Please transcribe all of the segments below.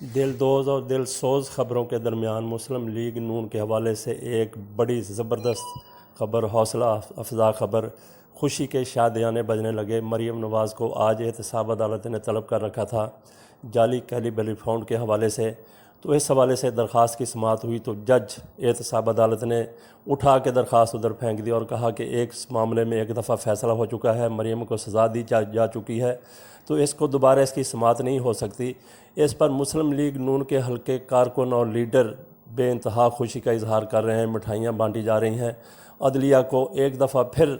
دل دوز اور دل سوز خبروں کے درمیان مسلم لیگ نون کے حوالے سے ایک بڑی زبردست خبر، حوصلہ افزا خبر، خوشی کے شادیانے بجنے لگے۔ مریم نواز کو آج احتساب عدالت نے طلب کر رکھا تھا جعلی کیلیبری فنڈ کے حوالے سے، تو اس حوالے سے درخواست کی سماعت ہوئی تو جج احتساب عدالت نے اٹھا کے درخواست ادھر پھینک دی اور کہا کہ ایک معاملے میں ایک دفعہ فیصلہ ہو چکا ہے، مریم کو سزا دی جا چکی ہے، تو اس کو دوبارہ اس کی سماعت نہیں ہو سکتی۔ اس پر مسلم لیگ نون کے حلقے کارکن اور لیڈر بے انتہا خوشی کا اظہار کر رہے ہیں، مٹھائیاں بانٹی جا رہی ہیں۔ عدلیہ کو ایک دفعہ پھر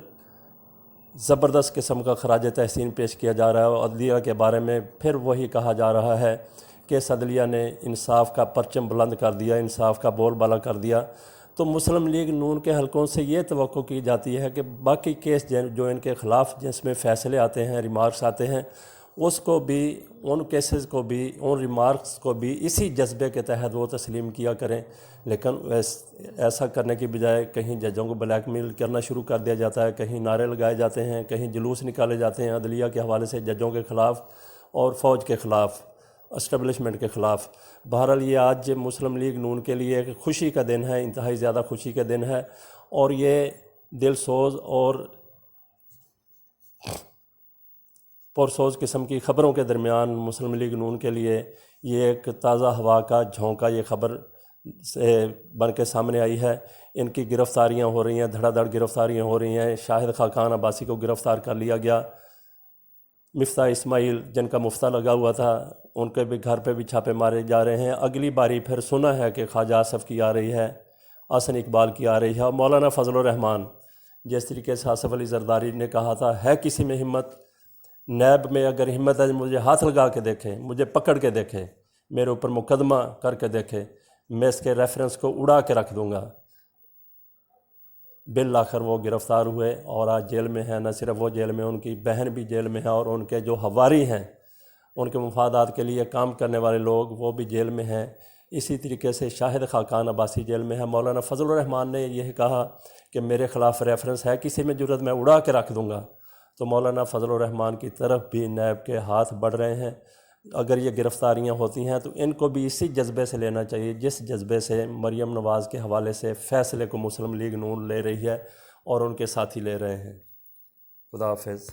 زبردست قسم کا خراج تحسین پیش کیا جا رہا ہے اور عدلیہ کے بارے میں پھر وہی کہا جا رہا ہے کہ اس عدلیہ نے انصاف کا پرچم بلند کر دیا، انصاف کا بول بالا کر دیا۔ تو مسلم لیگ نون کے حلقوں سے یہ توقع کی جاتی ہے کہ باقی کیس جو ان کے خلاف جس میں فیصلے آتے ہیں، ریمارکس آتے ہیں، اس کو بھی، ان کیسز کو بھی، ان ریمارکس کو بھی اسی جذبے کے تحت وہ تسلیم کیا کریں، لیکن ایسا کرنے کی بجائے کہیں ججوں کو بلیک میل کرنا شروع کر دیا جاتا ہے، کہیں نعرے لگائے جاتے ہیں، کہیں جلوس نکالے جاتے ہیں عدلیہ کے حوالے سے ججوں کے خلاف اور فوج کے خلاف، اسٹیبلشمنٹ کے خلاف۔ بہرحال یہ آج مسلم لیگ نون کے لیے ایک خوشی کا دن ہے، انتہائی زیادہ خوشی کا دن ہے، اور یہ دل سوز اور پرسوز قسم کی خبروں کے درمیان مسلم لیگ نون کے لیے یہ ایک تازہ ہوا کا جھونکا، یہ خبر سے بن کے سامنے آئی ہے۔ ان کی گرفتاریاں ہو رہی ہیں، دھڑا دھڑ گرفتاریاں ہو رہی ہیں۔ شاہد خاقان عباسی کو گرفتار کر لیا گیا، مفتاح اسماعیل جن کا مفتاح لگا ہوا تھا ان کے بھی گھر پہ بھی چھاپے مارے جا رہے ہیں۔ اگلی باری پھر سنا ہے کہ خواجہ آصف کی آ رہی ہے، حسن اقبال کی آ رہی ہے، اور مولانا فضل الرحمان، جس طریقے سے آصف علی زرداری نے کہا تھا، ہے کسی میں ہمت، نیب میں اگر ہمت ہے مجھے ہاتھ لگا کے دیکھیں، مجھے پکڑ کے دیکھیں، میرے اوپر مقدمہ کر کے دیکھیں، میں اس کے ریفرنس کو اڑا کے رکھ دوں گا۔ بالآخر وہ گرفتار ہوئے اور آج جیل میں ہیں۔ نہ صرف وہ جیل میں، ان کی بہن بھی جیل میں ہے، اور ان کے جو ہواری ہیں، ان کے مفادات کے لیے کام کرنے والے لوگ، وہ بھی جیل میں ہیں۔ اسی طریقے سے شاہد خاقان عباسی جیل میں ہے۔ مولانا فضل الرحمان نے یہ کہا کہ میرے خلاف ریفرنس ہے کسی میں جرت، میں اڑا کے رکھ دوں گا۔ تو مولانا فضل الرحمان کی طرف بھی نیب کے ہاتھ بڑھ رہے ہیں۔ اگر یہ گرفتاریاں ہوتی ہیں تو ان کو بھی اسی جذبے سے لینا چاہیے جس جذبے سے مریم نواز کے حوالے سے فیصلے کو مسلم لیگ نون لے رہی ہے اور ان کے ساتھی لے رہے ہیں۔ خدا حافظ۔